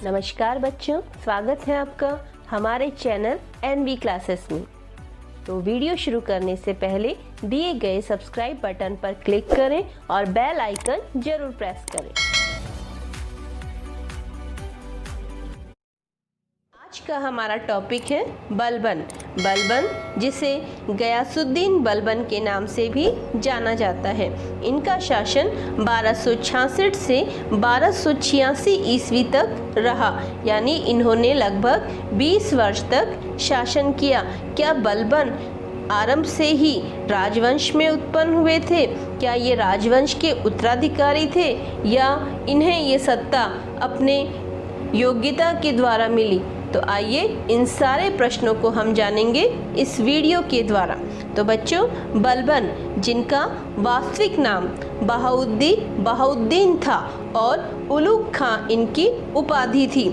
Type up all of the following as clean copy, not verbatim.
नमस्कार बच्चों, स्वागत है आपका हमारे चैनल NB क्लासेस में। तो वीडियो शुरू करने से पहले दिए गए सब्सक्राइब बटन पर क्लिक करें और बेल आइकन जरूर प्रेस करें। आज का हमारा टॉपिक है बलबन। बलबन, जिसे गयासुद्दीन बलबन के नाम से भी जाना जाता है। इनका शासन 1266 से 1286 ईस्वी तक रहा, यानी इन्होंने लगभग 20 वर्ष तक शासन किया। क्या बलबन आरंभ से ही राजवंश में उत्पन्न हुए थे? क्या ये राजवंश के उत्तराधिकारी थे या इन्हें ये सत्ता अपने योग्यता के द्वारा मिली? तो आइए इन सारे प्रश्नों को हम जानेंगे इस वीडियो के द्वारा। तो बच्चों, बलबन, जिनका वास्तविक नाम बहाउद्दीन था और उलुग खां इनकी उपाधि थी।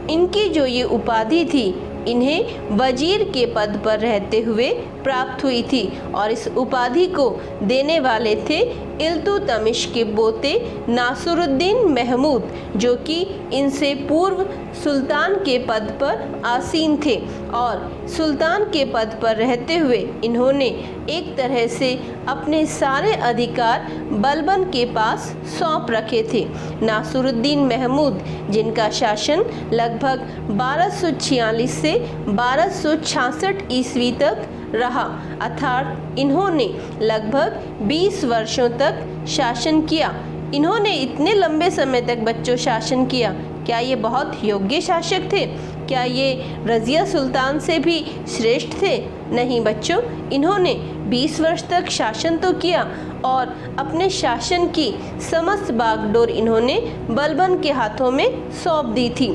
इनकी जो ये उपाधि थी इन्हें वजीर के पद पर रहते हुए प्राप्त हुई थी और इस उपाधि को देने वाले थे इल्तुतमिश के पोते नासरुद्दीन महमूद, जो कि इनसे पूर्व सुल्तान के पद पर आसीन थे। और सुल्तान के पद पर रहते हुए इन्होंने एक तरह से अपने सारे अधिकार बलबन के पास सौंप रखे थे। नासरुद्दीन महमूद, जिनका शासन लगभग 1246 से 1266 ईस्वी तक रहा, अर्थात इन्होंने लगभग 20 वर्षों तक शासन किया। इन्होंने इतने लंबे समय तक बच्चों शासन किया। क्या ये बहुत योग्य शासक थे? क्या ये रज़िया सुल्तान से भी श्रेष्ठ थे? नहीं बच्चों, इन्होंने 20 वर्ष तक शासन तो किया और अपने शासन की समस्त बागडोर इन्होंने बलबन के हाथों में सौंप दी थी।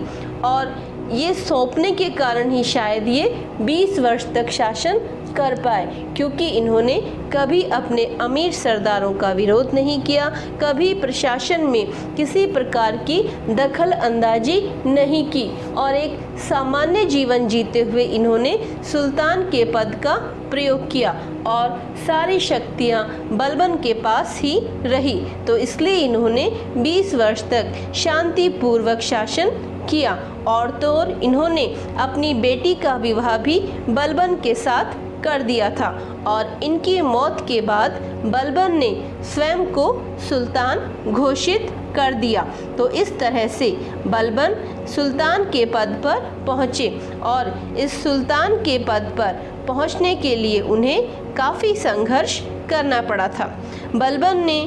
और ये सौंपने के कारण ही शायद ये 20 वर्ष तक शासन कर पाए, क्योंकि इन्होंने कभी अपने अमीर सरदारों का विरोध नहीं किया, कभी प्रशासन में किसी प्रकार की दखल अंदाजी नहीं की और एक सामान्य जीवन जीते हुए इन्होंने सुल्तान के पद का प्रयोग किया और सारी शक्तियां बलबन के पास ही रही। तो इसलिए इन्होंने 20 वर्ष तक शांतिपूर्वक शासन किया। और तो और इन्होंने अपनी बेटी का विवाह भी बलबन के साथ कर दिया था और इनकी मौत के बाद बलबन ने स्वयं को सुल्तान घोषित कर दिया। तो इस तरह से बलबन सुल्तान के पद पर पहुँचे और इस सुल्तान के पद पर पहुँचने के लिए उन्हें काफ़ी संघर्ष करना पड़ा था। बलबन ने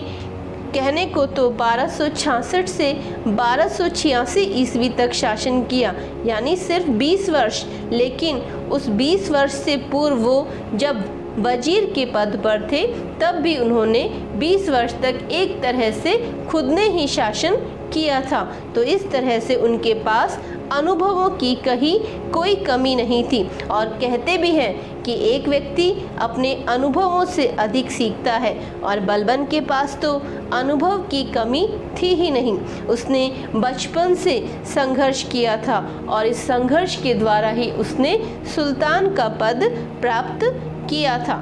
कहने को तो 1266 से 1286 ईस्वी तक शासन किया, यानी सिर्फ 20 वर्ष, लेकिन उस 20 वर्ष से पूर्व वो जब वजीर के पद पर थे तब भी उन्होंने 20 वर्ष तक एक तरह से खुद ने ही शासन किया था। तो इस तरह से उनके पास अनुभवों की कहीं कोई कमी नहीं थी। और कहते भी हैं कि एक व्यक्ति अपने अनुभवों से अधिक सीखता है और बलबन के पास तो अनुभव की कमी थी ही नहीं। उसने बचपन से संघर्ष किया था और इस संघर्ष के द्वारा ही उसने सुल्तान का पद प्राप्त किया था।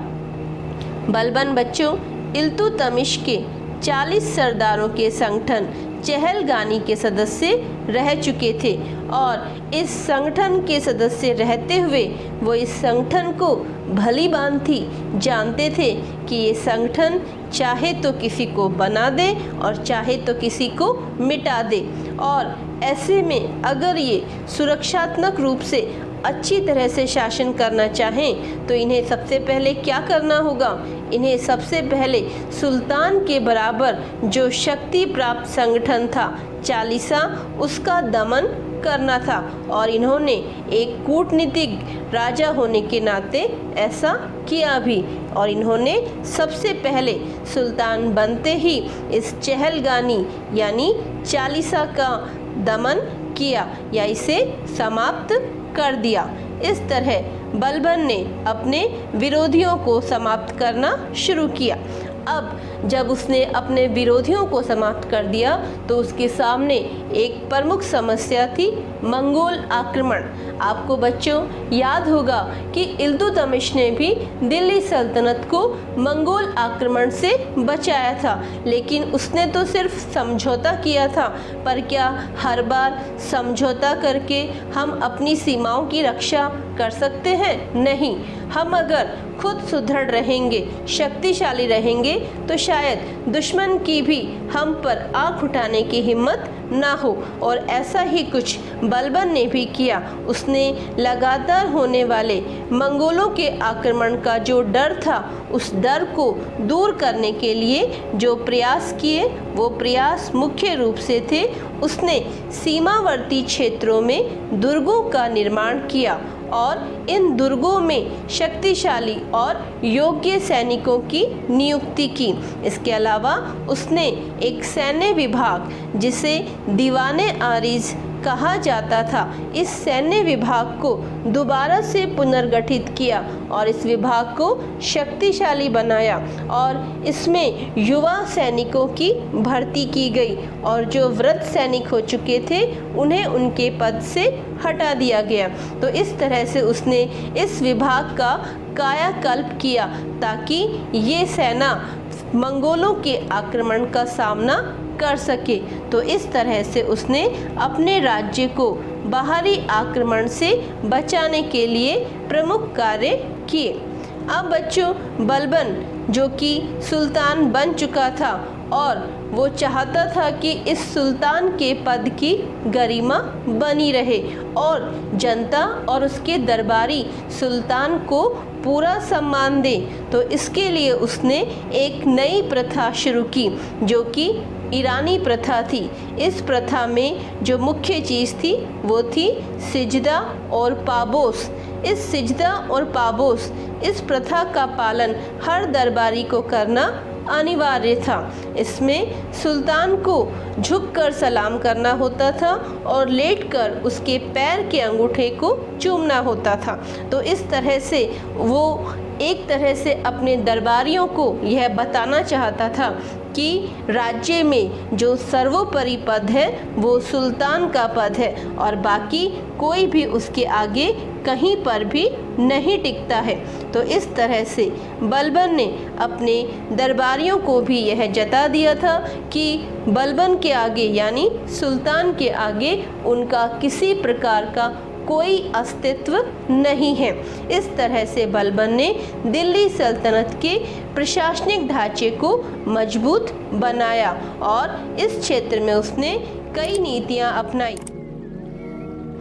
बलबन बच्चों इल्तुतमिश के 40 सरदारों के संगठन चहलगानी के सदस्य रह चुके थे और इस संगठन के सदस्य रहते हुए वो इस संगठन को भली भांति जानते थे कि ये संगठन चाहे तो किसी को बना दे और चाहे तो किसी को मिटा दे। और ऐसे में अगर ये सुरक्षात्मक रूप से अच्छी तरह से शासन करना चाहें तो इन्हें सबसे पहले क्या करना होगा? इन्हें सबसे पहले सुल्तान के बराबर जो शक्ति प्राप्त संगठन था चालीसा, उसका दमन करना था। और इन्होंने एक कूटनीतिक राजा होने के नाते ऐसा किया भी। और इन्होंने सबसे पहले सुल्तान बनते ही इस चहलगानी यानी चालीसा का दमन किया या इसे समाप्त कर दिया। इस तरह बलबन ने अपने विरोधियों को समाप्त करना शुरू किया अब जब उसने अपने विरोधियों को समाप्त कर दिया तो उसके सामने एक प्रमुख समस्या थी, मंगोल आक्रमण। आपको बच्चों याद होगा कि इल्तुतमिश ने भी दिल्ली सल्तनत को मंगोल आक्रमण से बचाया था, लेकिन उसने तो सिर्फ समझौता किया था। पर क्या हर बार समझौता करके हम अपनी सीमाओं की रक्षा कर सकते हैं? नहीं। हम अगर खुद सुदृढ़ रहेंगे, शक्तिशाली रहेंगे, तो शायद दुश्मन की भी हम पर आंख उठाने की हिम्मत ना हो। और ऐसा ही कुछ बलबन ने भी किया। उसने लगातार होने वाले मंगोलों के आक्रमण का जो डर था, उस डर को दूर करने के लिए जो प्रयास किए, वो प्रयास मुख्य रूप से थे उसने सीमावर्ती क्षेत्रों में दुर्गों का निर्माण किया और इन दुर्गों में शक्तिशाली और योग्य सैनिकों की नियुक्ति की। इसके अलावा उसने एक सैन्य विभाग, जिसे दीवाने आरिज कहा जाता था, इस सैन्य विभाग को दोबारा से पुनर्गठित किया और इस विभाग को शक्तिशाली बनाया और इसमें युवा सैनिकों की भर्ती की गई और जो वृद्ध सैनिक हो चुके थे उन्हें उनके पद से हटा दिया गया। तो इस तरह से उसने इस विभाग का कायाकल्प किया ताकि ये सेना मंगोलों के आक्रमण का सामना कर सके। तो इस तरह से उसने अपने राज्य को बाहरी आक्रमण से बचाने के लिए प्रमुख कार्य किए। अब बच्चों, बलबन जो कि सुल्तान बन चुका था और वो चाहता था कि इस सुल्तान के पद की गरिमा बनी रहे और जनता और उसके दरबारी सुल्तान को पूरा सम्मान दे, तो इसके लिए उसने एक नई प्रथा शुरू की जो कि ईरानी प्रथा थी। इस प्रथा में जो मुख्य चीज़ थी वो थी सिजदा और पाबोस। इस सिजदा और पाबोस, इस प्रथा का पालन हर दरबारी को करना अनिवार्य था। इसमें सुल्तान को झुककर सलाम करना होता था और लेटकर उसके पैर के अंगूठे को चूमना होता था। तो इस तरह से वो एक तरह से अपने दरबारियों को यह बताना चाहता था कि राज्य में जो सर्वोपरि पद है वो सुल्तान का पद है और बाकी कोई भी उसके आगे कहीं पर भी नहीं टिकता है। तो इस तरह से बलबन ने अपने दरबारियों को भी यह जता दिया था कि बलबन के आगे यानी सुल्तान के आगे उनका किसी प्रकार का कोई अस्तित्व नहीं है। इस तरह से बलबन ने दिल्ली सल्तनत के प्रशासनिक ढांचे को मजबूत बनाया और इस क्षेत्र में उसने कई नीतियां अपनाई।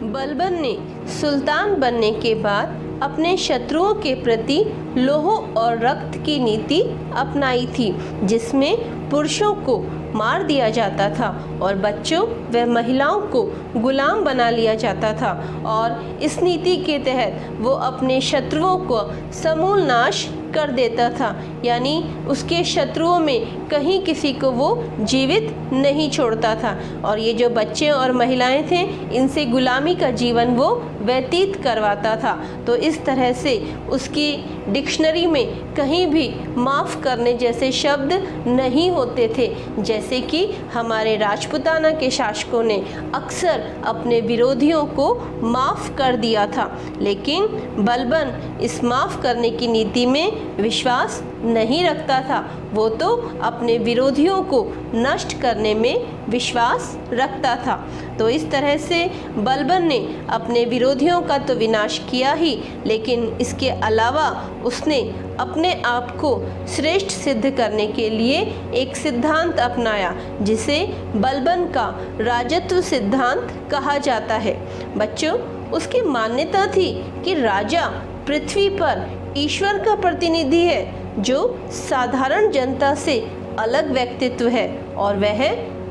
बलबन ने सुल्तान बनने के बाद अपने शत्रुओं के प्रति लौह और रक्त की नीति अपनाई थी, जिसमें पुरुषों को मार दिया जाता था और बच्चों व महिलाओं को गुलाम बना लिया जाता था। और इस नीति के तहत वो अपने शत्रुओं को समूल नाश कर देता था, यानी उसके शत्रुओं में कहीं किसी को वो जीवित नहीं छोड़ता था। और ये जो बच्चे और महिलाएं थे, इनसे गुलामी का जीवन वो व्यतीत करवाता था। तो इस तरह से उसकी डिक्शनरी में कहीं भी माफ़ करने जैसे शब्द नहीं होते थे, जैसे कि हमारे राजपूताना के शासकों ने अक्सर अपने विरोधियों को माफ़ कर दिया था। लेकिन बलबन इस माफ़ करने की नीति में विश्वास नहीं रखता था। वो तो अपने विरोधियों को नष्ट करने में विश्वास रखता था। तो इस तरह से बलबन ने अपने विरोधियों का तो विनाश किया ही, लेकिन इसके अलावा उसने अपने आप को श्रेष्ठ सिद्ध करने के लिए एक सिद्धांत अपनाया, जिसे बलबन का राजत्व सिद्धांत कहा जाता है। बच्चों, उसकी मान्यता थी कि राजा पृथ्वी पर ईश्वर का प्रतिनिधि है, जो साधारण जनता से अलग व्यक्तित्व है और वह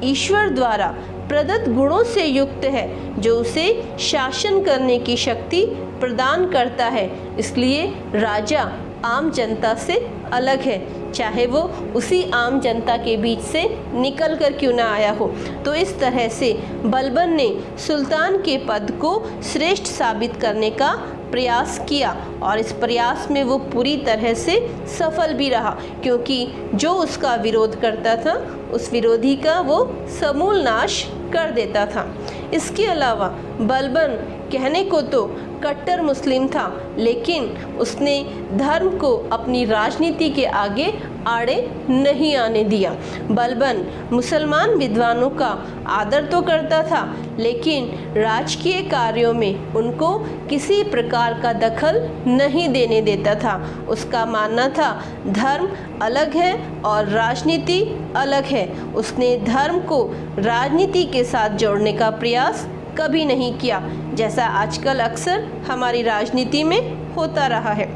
ईश्वर द्वारा प्रदत्त गुणों से युक्त है, जो उसे शासन करने की शक्ति प्रदान करता है। इसलिए राजा आम जनता से अलग है, चाहे वो उसी आम जनता के बीच से निकल कर क्यों ना आया हो। तो इस तरह से बलबन ने सुल्तान के पद को श्रेष्ठ साबित करने का प्रयास किया और इस प्रयास में वो पूरी तरह से सफल भी रहा, क्योंकि जो उसका विरोध करता था उस विरोधी का वो समूल नाश कर देता था। इसके अलावा बलबन कहने को तो कट्टर मुस्लिम था, लेकिन उसने धर्म को अपनी राजनीति के आगे आड़े नहीं आने दिया। बलबन मुसलमान विद्वानों का आदर तो करता था, लेकिन राजकीय कार्यों में उनको किसी प्रकार का दखल नहीं देने देता था। उसका मानना था धर्म अलग है और राजनीति अलग है। उसने धर्म को राजनीति के साथ जोड़ने का प्रयास कभी नहीं किया, जैसा आजकल अक्सर हमारी राजनीति में होता रहा है।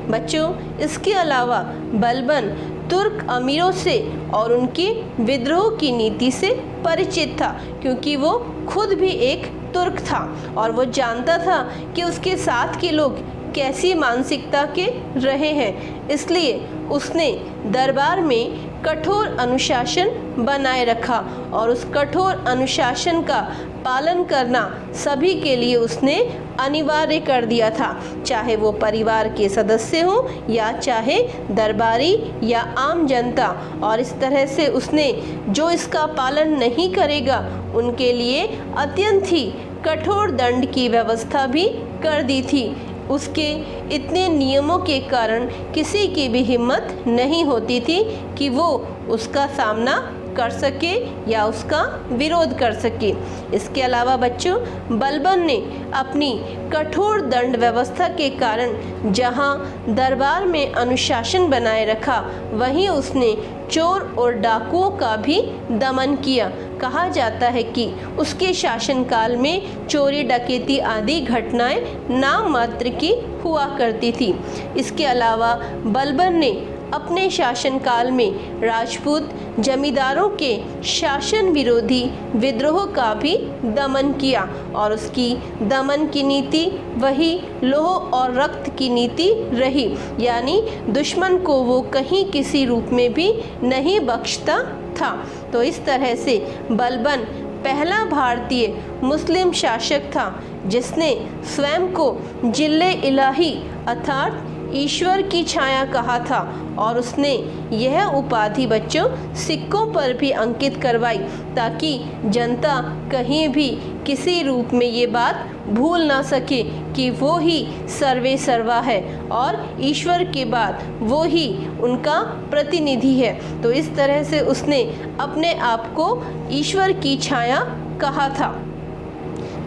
बच्चों, इसके अलावा बलबन तुर्क अमीरों से और उनकी विद्रोह की नीति से परिचित था, क्योंकि वो खुद भी एक तुर्क था और वो जानता था कि उसके साथ के लोग कैसी मानसिकता के रहे हैं। इसलिए उसने दरबार में कठोर अनुशासन बनाए रखा और उस कठोर अनुशासन का पालन करना सभी के लिए उसने अनिवार्य कर दिया था, चाहे वो परिवार के सदस्य हों या चाहे दरबारी या आम जनता। और इस तरह से उसने जो इसका पालन नहीं करेगा उनके लिए अत्यंत ही कठोर दंड की व्यवस्था भी कर दी थी। उसके इतने नियमों के कारण किसी की भी हिम्मत नहीं होती थी कि वो उसका सामना कर सके या उसका विरोध कर सके। इसके अलावा बच्चों, बलबन ने अपनी कठोर दंड व्यवस्था के कारण जहां दरबार में अनुशासन बनाए रखा, वहीं उसने चोर और डाकुओं का भी दमन किया। कहा जाता है कि उसके शासनकाल में चोरी डकैती आदि घटनाएं नाम मात्र की हुआ करती थी। इसके अलावा बलबन ने अपने शासनकाल में राजपूत जमींदारों के शासन विरोधी विद्रोह का भी दमन किया और उसकी दमन की नीति वही लौह और रक्त की नीति रही, यानी दुश्मन को वो कहीं किसी रूप में भी नहीं बख्शता था। तो इस तरह से बलबन पहला भारतीय मुस्लिम शासक था जिसने स्वयं को जिल्ले इलाही अर्थात ईश्वर की छाया कहा था और उसने यह उपाधि बच्चों सिक्कों पर भी अंकित करवाई, ताकि जनता कहीं भी किसी रूप में ये बात भूल ना सके कि वो ही सर्वे सर्वा है और ईश्वर के बाद वो ही उनका प्रतिनिधि है। तो इस तरह से उसने अपने आप को ईश्वर की छाया कहा था।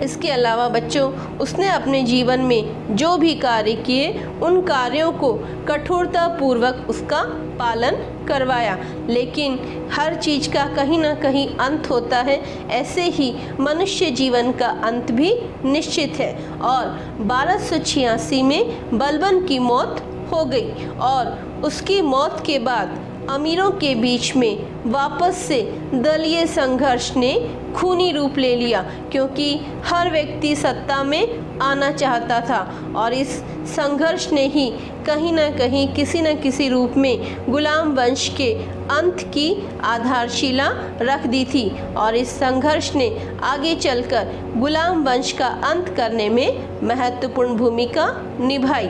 इसके अलावा बच्चों, उसने अपने जीवन में जो भी कार्य किए उन कार्यों को कठोरता पूर्वक उसका पालन करवाया, लेकिन हर चीज़ का कहीं ना कहीं अंत होता है। ऐसे ही मनुष्य जीवन का अंत भी निश्चित है और 1286 में बलबन की मौत हो गई और उसकी मौत के बाद अमीरों के बीच में वापस से दलीय संघर्ष ने खूनी रूप ले लिया, क्योंकि हर व्यक्ति सत्ता में आना चाहता था और इस संघर्ष ने ही कहीं ना कहीं किसी न किसी रूप में गुलाम वंश के अंत की आधारशिला रख दी थी और इस संघर्ष ने आगे चलकर गुलाम वंश का अंत करने में महत्वपूर्ण भूमिका निभाई।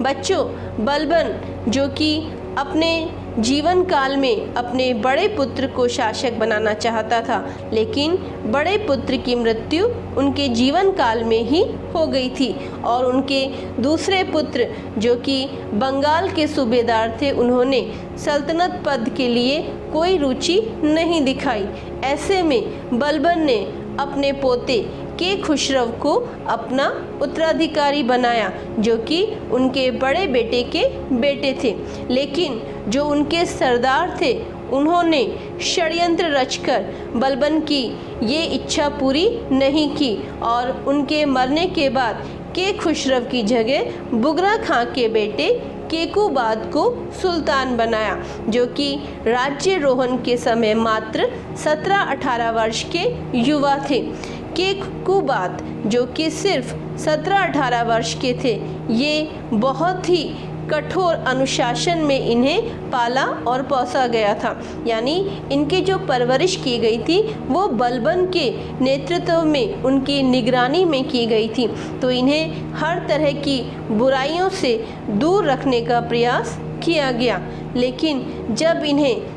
बच्चों, बलबन जो कि अपने जीवन काल में अपने बड़े पुत्र को शासक बनाना चाहता था, लेकिन बड़े पुत्र की मृत्यु उनके जीवन काल में ही हो गई थी और उनके दूसरे पुत्र जो कि बंगाल के सूबेदार थे, उन्होंने सल्तनत पद के लिए कोई रुचि नहीं दिखाई। ऐसे में बलबन ने अपने पोते के खुसरो को अपना उत्तराधिकारी बनाया, जो कि उनके बड़े बेटे के बेटे थे। लेकिन जो उनके सरदार थे, उन्होंने षड्यंत्र रचकर बलबन की ये इच्छा पूरी नहीं की और उनके मरने के बाद के खुसरो की जगह बुगरा खां के बेटे केकूबाद को सुल्तान बनाया, जो कि राज्यारोहण के समय मात्र 17-18 वर्ष के युवा थे। केकूबाद जो कि सिर्फ 17-18 वर्ष के थे, ये बहुत ही कठोर अनुशासन में इन्हें पाला और पोसा गया था। यानी इनकी जो परवरिश की गई थी वो बलबन के नेतृत्व में, उनकी निगरानी में की गई थी। तो इन्हें हर तरह की बुराइयों से दूर रखने का प्रयास किया गया। लेकिन जब इन्हें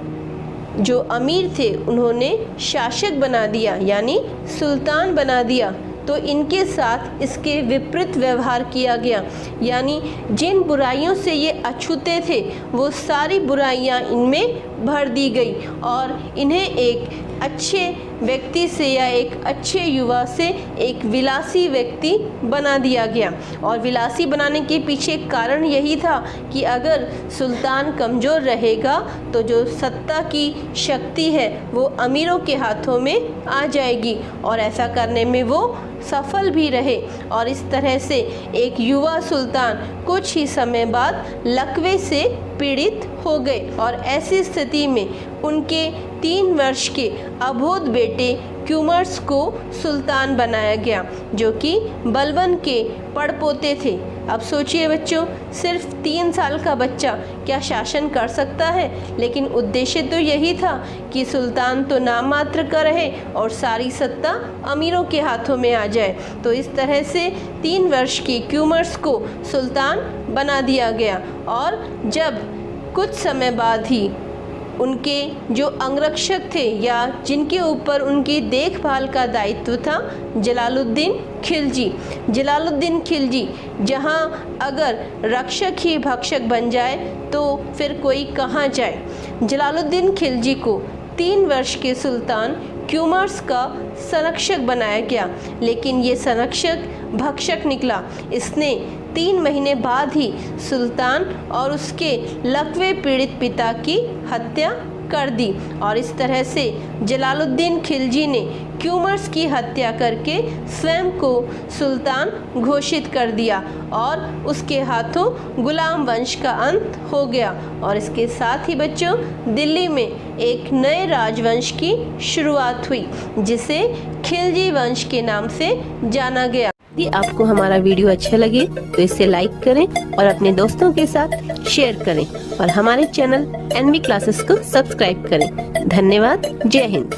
जो अमीर थे उन्होंने शासक बना दिया, यानी सुल्तान बना दिया, तो इनके साथ इसके विपरीत व्यवहार किया गया। यानी जिन बुराइयों से ये अछूते थे वो सारी बुराइयां इनमें भर दी गई और इन्हें एक अच्छे व्यक्ति से या एक अच्छे युवा से एक विलासी व्यक्ति बना दिया गया। और विलासी बनाने के पीछे कारण यही था कि अगर सुल्तान कमज़ोर रहेगा तो जो सत्ता की शक्ति है वो अमीरों के हाथों में आ जाएगी और ऐसा करने में वो सफल भी रहे। और इस तरह से एक युवा सुल्तान कुछ ही समय बाद लकवे से पीड़ित हो गए और ऐसी स्थिति में उनके 3 वर्ष के अबोध बेटे क्यूमर्स को सुल्तान बनाया गया, जो कि बलबन के पड़पोते थे। अब सोचिए बच्चों, सिर्फ 3 साल का बच्चा क्या शासन कर सकता है? लेकिन उद्देश्य तो यही था कि सुल्तान तो नाम मात्र का रहे और सारी सत्ता अमीरों के हाथों में आ जाए। तो इस तरह से 3 वर्ष के क्यूमर्स को सुल्तान बना दिया गया। और जब कुछ समय बाद ही उनके जो अंगरक्षक थे या जिनके ऊपर उनकी देखभाल का दायित्व था, जलालुद्दीन खिलजी, जहां अगर रक्षक ही भक्षक बन जाए तो फिर कोई कहाँ जाए। जलालुद्दीन खिलजी को 3 वर्ष के सुल्तान क्यूमर्स का संरक्षक बनाया गया, लेकिन ये संरक्षक भक्षक निकला। इसने 3 महीने बाद ही सुल्तान और उसके लकवे पीड़ित पिता की हत्या कर दी और इस तरह से जलालुद्दीन खिलजी ने क्यूमर्स की हत्या करके स्वयं को सुल्तान घोषित कर दिया और उसके हाथों गुलाम वंश का अंत हो गया। और इसके साथ ही बच्चों, दिल्ली में एक नए राजवंश की शुरुआत हुई जिसे खिलजी वंश के नाम से जाना गया। यदि आपको हमारा वीडियो अच्छा लगे तो इसे लाइक करें और अपने दोस्तों के साथ शेयर करें और हमारे चैनल एनवी क्लासेस को सब्सक्राइब करें। धन्यवाद। जय हिंद।